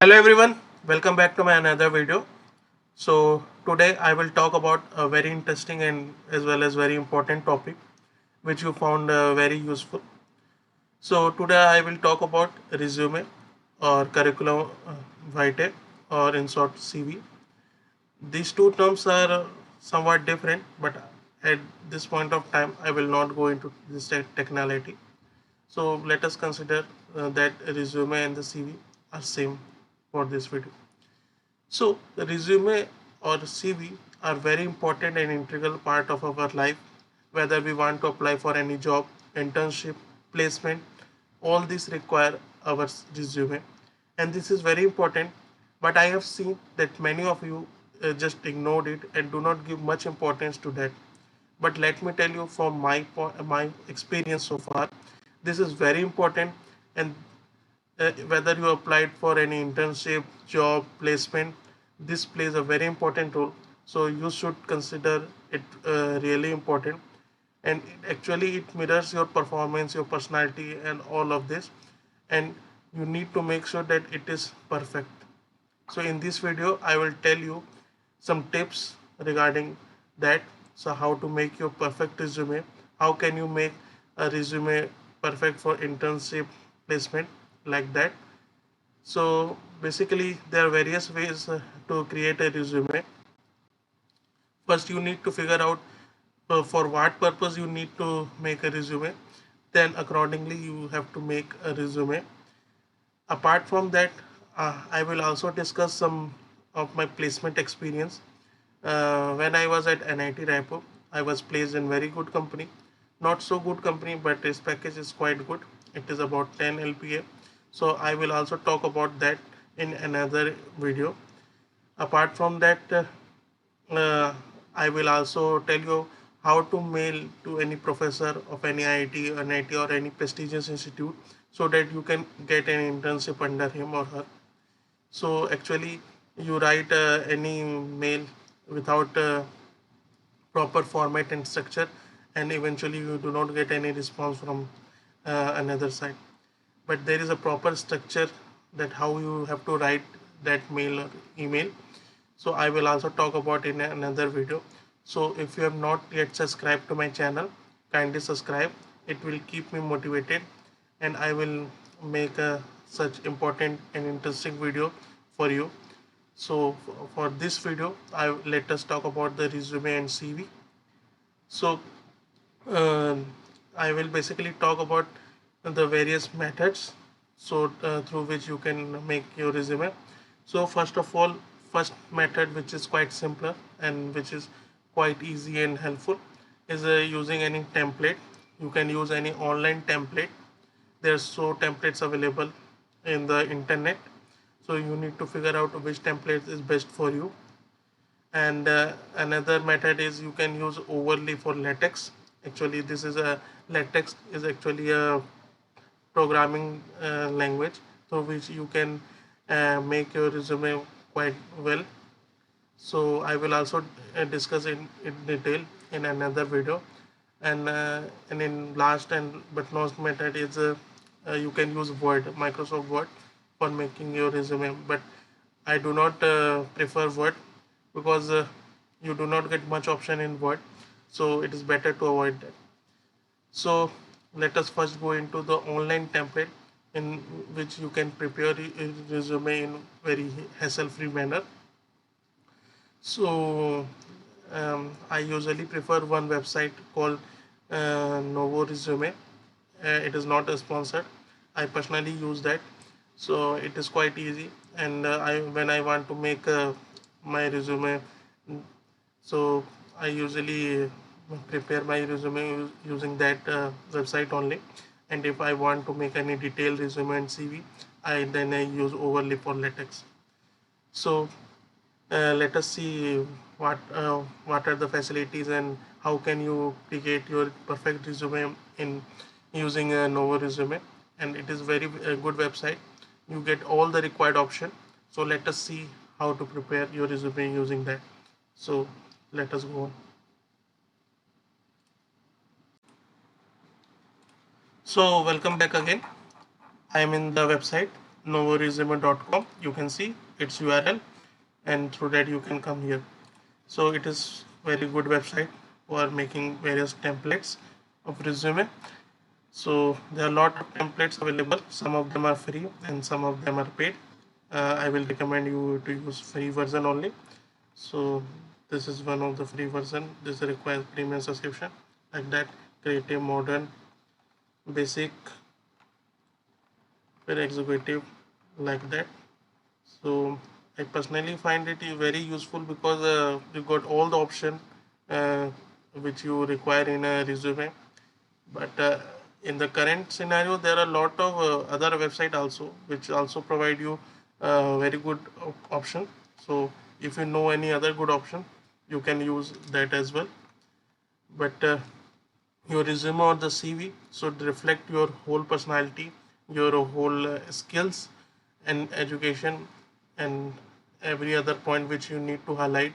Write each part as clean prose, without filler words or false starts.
Hello everyone, welcome back to my another video. So today I will talk about a very interesting and as well as very important topic which you found very useful. So today I will talk about resume or curriculum vitae or in short CV. These two terms are somewhat different, but at this point of time I will not go into this technicality. So let us consider that resume and the CV are same for this video. So the resume or CV are very important and integral part of our life, whether we want to apply for any job, internship, placement, all these require our resume. And this is very important, but I have seen that many of you just ignored it and do not give much importance to that. But let me tell you from my experience so far, this is very important, and whether you applied for any internship, job, placement, this plays a very important role. So you should consider it really important, and actually it mirrors your performance, your personality, and all of this. And you need to make sure that it is perfect. So in this video, I will tell you some tips regarding that. So how to make your perfect resume? How can you make a resume perfect for internship placement like that? So basically, there are various ways to create a resume. First, you need to figure out for what purpose you need to make a resume. Then, accordingly, you have to make a resume. Apart from that, I will also discuss some of my placement experience. When I was at NIT Raipur, I was placed in very good company. Not so good company, but its package is quite good. It is about 10 LPA. So I will also talk about that in another video. Apart from that, uh, I will also tell you how to mail to any professor of any IIT, NIT or any prestigious institute so that you can get an internship under him or her. So actually, you write any mail without proper format and structure, and eventually you do not get any response from another side. But there is a proper structure that how you have to write that mail or email. So I will also talk about in another video. So if you have not yet subscribed to my channel, kindly subscribe. It will keep me motivated, and I will make a such important and interesting video for you. So for this video, let us talk about the resume and CV. So uh, I will basically talk about the various methods so through which you can make your resume. So first of all, first method, which is quite simpler and which is quite easy and helpful, is using any template. You can use any online template. There's so templates available in the internet, so you need to figure out which template is best for you. And another method is you can use OVERLEAF for LATEX. Actually, this is a LATEX is actually a programming language through which you can make your resume quite well. So I will also discuss in detail in another video. And in last and but not method is you can use Word, Microsoft Word, for making your resume. But I do not prefer Word because you do not get much option in Word, so it is better to avoid that. So let us first go into the online template in which you can prepare a resume in very hassle-free manner. So I usually prefer one website called NOVORESUME. It is not a sponsored. I personally use that, so it is quite easy. And I when I want to make my resume, so I usually prepare my resume using that website only. And if I want to make any detailed resume and CV, I use OVERLEAF or LATEX. So let us see what are the facilities and how can you create your perfect resume in using a Novo resume. And it is very good website. You get all the required option. So let us see how to prepare your resume using that. So let us go on. So welcome back again. I am in the website novoresume.com. You can see its URL, and through that you can come here. So it is very good website for making various templates of resume. So there are a lot of templates available. Some of them are free and some of them are paid. I will recommend you to use free version only. So this is one of the free version. This requires premium subscription, like that: creative, modern, basic, very executive, like that. So I personally find it very useful because you got all the option uh, which you require in a resume. But in the current scenario, there are a lot of other website also which also provide you very good option. So if you know any other good option, you can use that as well. But your resume or the CV should reflect your whole personality, your whole skills and education, and every other point which you need to highlight,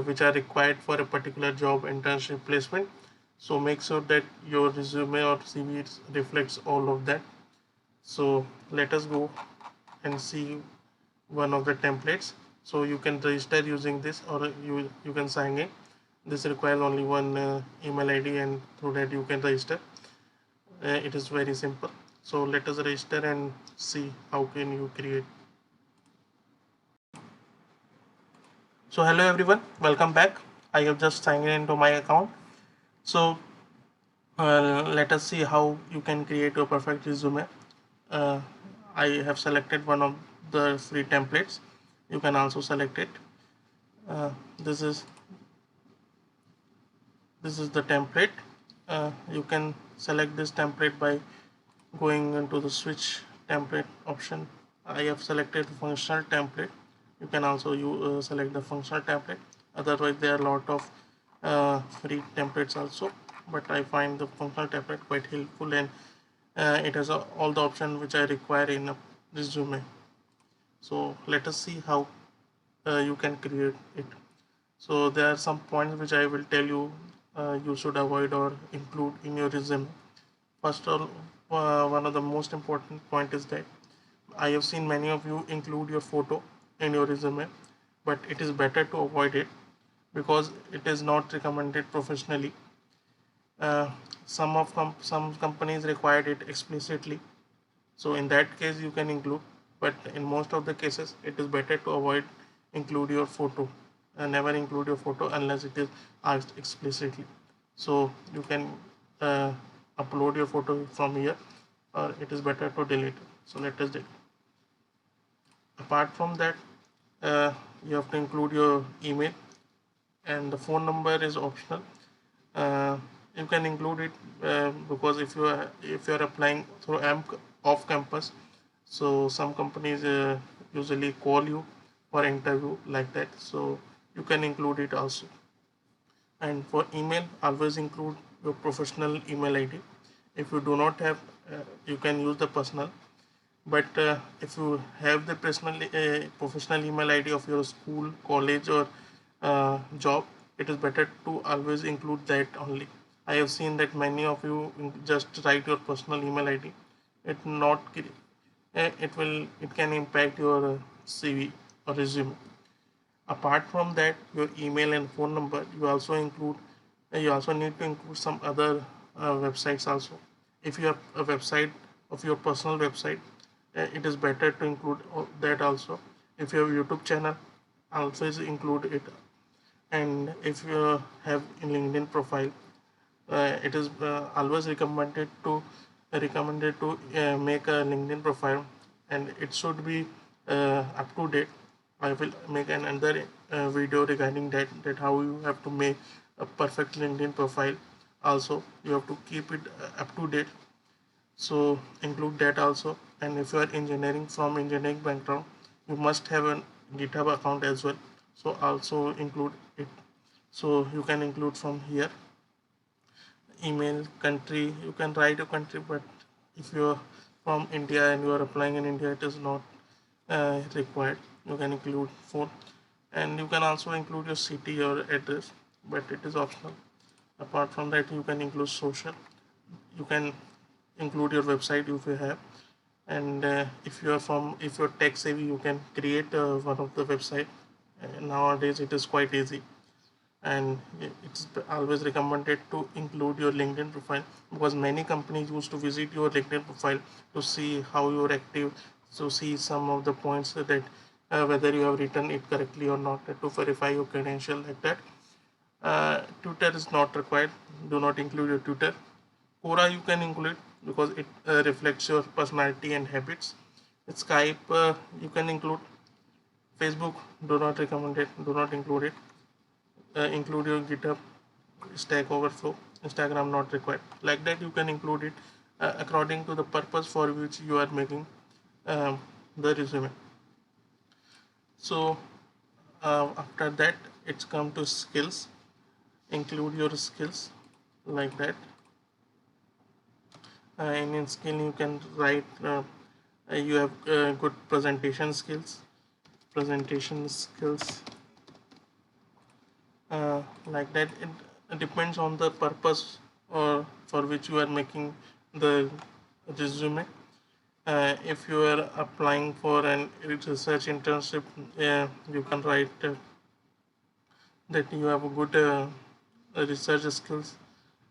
which are required for a particular job, internship, placement. So make sure that your resume or CV reflects all of that. So let us go and see one of the templates. So you can register using this, or you can sign in. This requires only one email ID, and through that you can register. It is very simple. So let us register and see how can you create. So hello everyone, welcome back. I have just signed in into my account. So let us see how you can create a perfect resume. uh, I have selected one of the free templates. You can also select it. uh, this is the template. You can select this template by going into the switch template option. I have selected the functional template. You can also select the functional template. Otherwise there are a lot of free templates also, but I find the functional template quite helpful, and it has all the options which I require in a resume. So let us see how you can create it. So there are some points which I will tell you you should avoid or include in your resume. First of all, one of the most important point is that I have seen many of you include your photo in your resume, but it is better to avoid it because it is not recommended professionally. Uh, some companies required it explicitly, so in that case you can include, but in most of the cases it is better to avoid include your photo, and never include your photo unless it is asked explicitly. So you can upload your photo from here, or it is better to delete it. So let us delete. Apart from that, you have to include your email, and the phone number is optional. uh, you can include it because if you are applying through off campus, so some companies usually call you for interview, like that, so you can include it also. And for email, always include your professional email ID. If you do not have, you can use the personal, but if you have the personal professional email ID of your school, college, or job, it is better to always include that only. I have seen that many of you just write your personal email ID. It can impact your CV or resume. Apart from that, your email and phone number, you also need to include some other websites also. If you have a website of your personal website, it is better to include that also. If you have a YouTube channel, always include it. And if you have a LinkedIn profile, it is always recommended to make a LinkedIn profile, and it should be up to date. I will make another video regarding that how you have to make a perfect LinkedIn profile. Also, you have to keep it up to date. So include that also. And if you are from engineering background, you must have a GitHub account as well. So also include it. So you can include from here. Email, country, you can write a country, but if you're from India and you are applying in India, it is not required. You can include phone, and you can also include your city or address, but it is optional. Apart from that, you can include social. You can include your website if you have. And if you're tech savvy, you can create one of the website. Nowadays it is quite easy, and it's always recommended to include your LinkedIn profile, because many companies used to visit your LinkedIn profile to see how you're active, to see some of the points that whether you have written it correctly or not, to verify your credential like that. Twitter is not required. Do not include your Twitter. Quora you can include because it reflects your personality and habits. Skype you can include. Facebook do not recommend it. Do not include it. Include your GitHub, Stack Overflow. Instagram not required. Like that you can include it according to the purpose for which you are making the resume. So after that it's come to skills. Include your skills like that. And in skill you can write you have good presentation skills like that. It depends on the purpose or for which you are making the resume. If you are applying for an research internship, you can write that you have a good research skills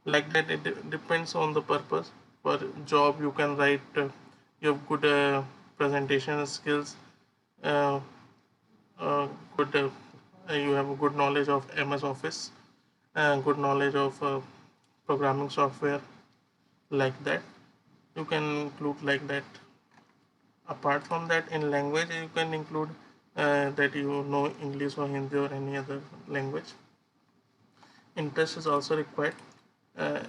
like that. It depends on the purpose. For job you can write you have good presentation skills, uh, good you have a good knowledge of MS Office, good knowledge of programming software like that. You can include like that. Apart from that, in language you can include that you know English or Hindi or any other language. Interest is also required.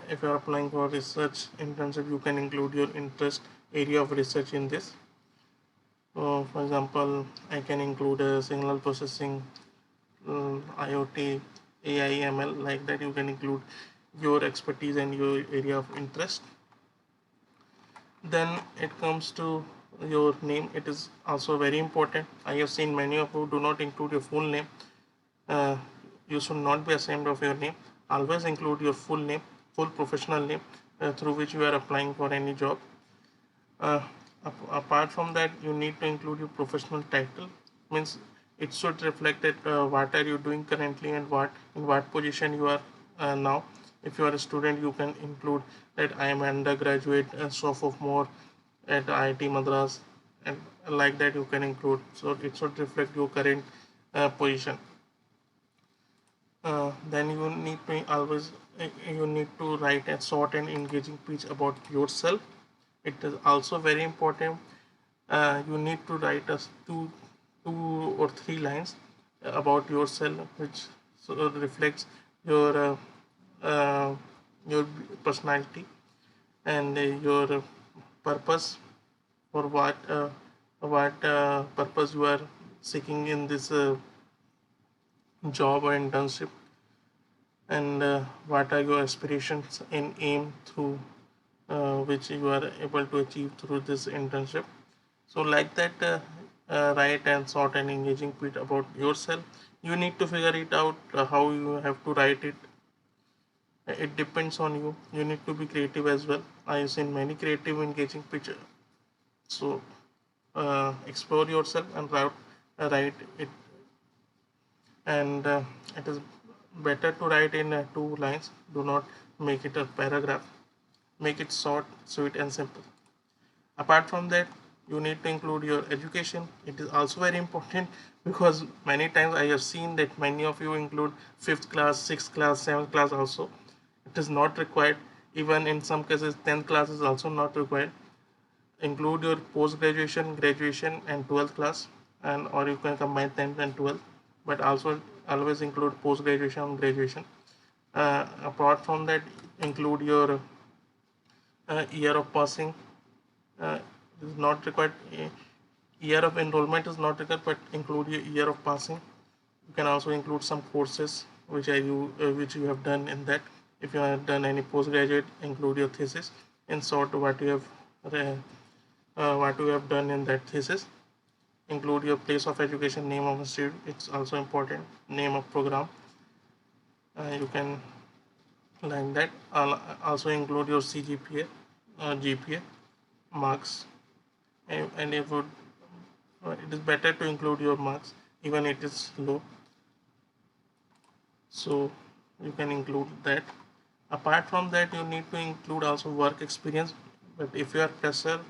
If you are applying for research internship, you can include your interest area of research in this. For example, I can include signal processing, IoT, AI, ML, like that. You can include your expertise and your area of interest. Then it comes to your name. It is also very important. I have seen many of you do not include your full name. uh, you should not be ashamed of your name. Always include your full name, full professional name through which you are applying for any job. uh, Apart from that, you need to include your professional title. Means it should reflect that what are you doing currently and what in what position you are now. If you are a student, you can include that I am undergraduate sophomore at IIT Madras, and like that you can include, so it should reflect your current position. Then you need to write a short and engaging speech about yourself. It is also very important. You need to write us two or three lines about yourself, which reflects your uh, your personality and your purpose, for what purpose you are seeking in this job or internship, and what are your aspirations and aim through which you are able to achieve through this internship. So like that, write and short and engaging bit about yourself. You need to figure it out how you have to write it. It depends on you. You need to be creative as well. I have seen many creative engaging pitch. So explore yourself and write it. And it is better to write in 2 lines. Do not make it a paragraph. Make it short, sweet and simple. Apart from that, you need to include your education. It is also very important, because many times I have seen that many of you include 5th class, 6th class, 7th class also. It is not required. Even in some cases 10th class is also not required. Include your post graduation, graduation and 12th class, and or you can combine 10th and 12th, but also always include post graduation and graduation. Apart from that, include your year of passing. Is not required. Year of enrollment is not required, but include your year of passing. You can also include some courses which you have done in that. If you have done any postgraduate, include your thesis. In short, what you have done in that thesis. Include your place of education, name of institute. It's also important. Name of program. You can like that. Also include your CGPA, GPA, marks, and it is better to include your marks even it is low. So you can include that. Apart from that, you need to include also work experience. But if you are fresher,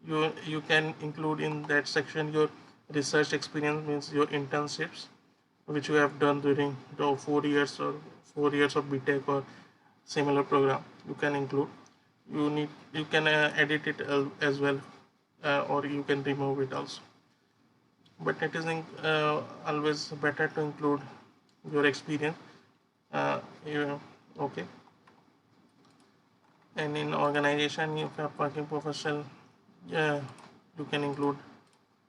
you can include in that section your research experience, means your internships which you have done during the 4 years of BTech or similar program. You can include. You can edit it as well, or you can remove it also. But it is always better to include your experience. Okay. And in organization, if you are working professional, yeah, you can include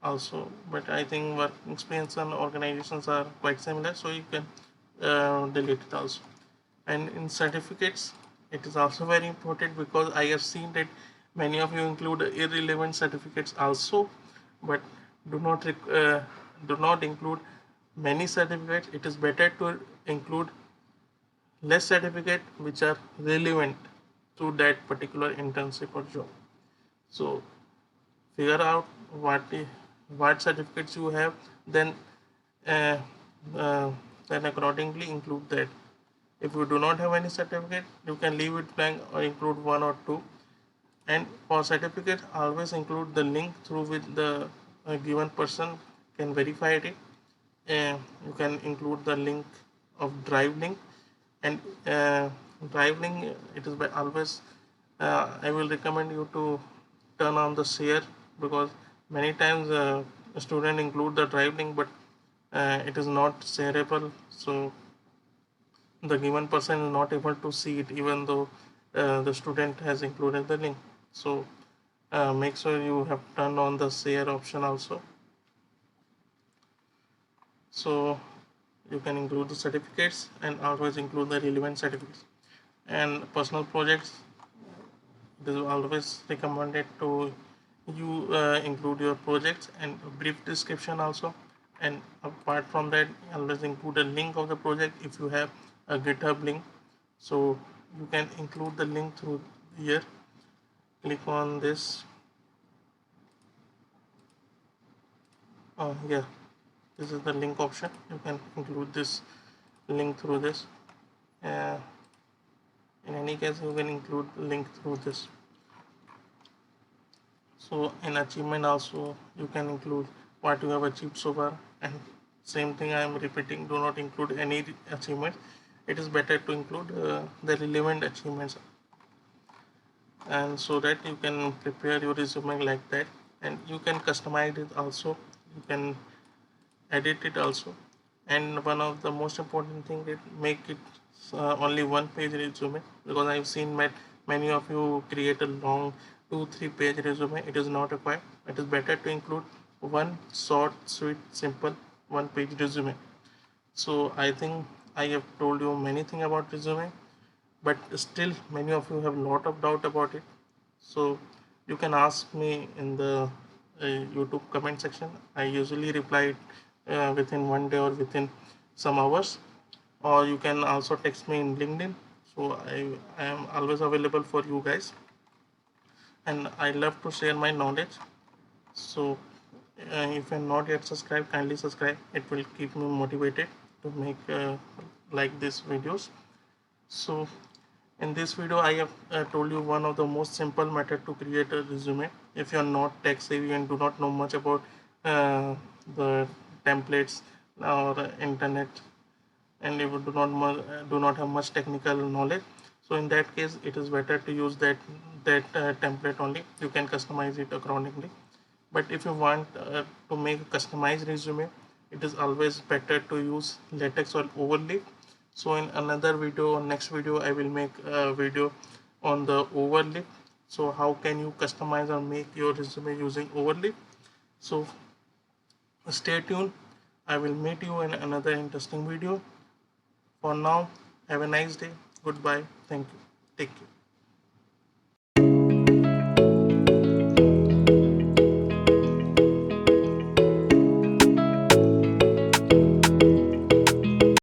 also. But I think work experience and organizations are quite similar, so you can delete it also. And in certificates, it is also very important, because I have seen that many of you include irrelevant certificates also, but do not include many certificates. It is better to include less certificate which are relevant to that particular internship or job. So figure out what certificates you have, then uh, uh, then accordingly include that. If you do not have any certificate, you can leave it blank or include one or two. And for certificate, always include the link through which the given person can verify it. You can include the link of drive link. And drive link, it is always I will recommend you to turn on the share, because many times a student include the drive link, but it is not shareable, so the given person is not able to see it even though the student has included the link. So make sure you have turned on the share option also. So you can include the certificates and always include the relevant certificates. And personal projects, it is always recommended to you include your projects and a brief description also. And apart from that, always include a link of the project if you have a GitHub link. So you can include the link through here. Click on this. Yeah, this is the link option. You can include this link through this. Uh, in any case, you can include link through this. So in achievement also, you can include what you have achieved so far. And same thing I am repeating, do not include any achievements. It is better to include the relevant achievements, and so that you can prepare your resume like that. And you can customize it also, you can edit it also. And one of the most important thing is make it only one page resume, because I've seen many of you create a long 2-3 page resume. It is not required. It is better to include one short, sweet, simple one page resume. So I think I have told you many things about resume, but still many of you have a lot of doubt about it. So you can ask me in the YouTube comment section. I usually reply within one day or within some hours, or you can also text me in LinkedIn. So I am always available for you guys, and I love to share my knowledge. So if you're not yet subscribed, kindly subscribe. It will keep me motivated to make like these videos. So in this video, I have told you one of the most simple method to create a resume. If you are not tech savvy and do not know much about the templates or internet, and if you do not have much technical knowledge, so in that case, it is better to use that template only. You can customize it accordingly. But if you want to make a customized resume, it is always better to use LATEX or OVERLEAF. So in another video, next video, I will make a video on the OVERLEAF. So how can you customize or make your resume using OVERLEAF? So stay tuned. I will meet you in another interesting video. For now, have a nice day. Goodbye. Thank you. Take care.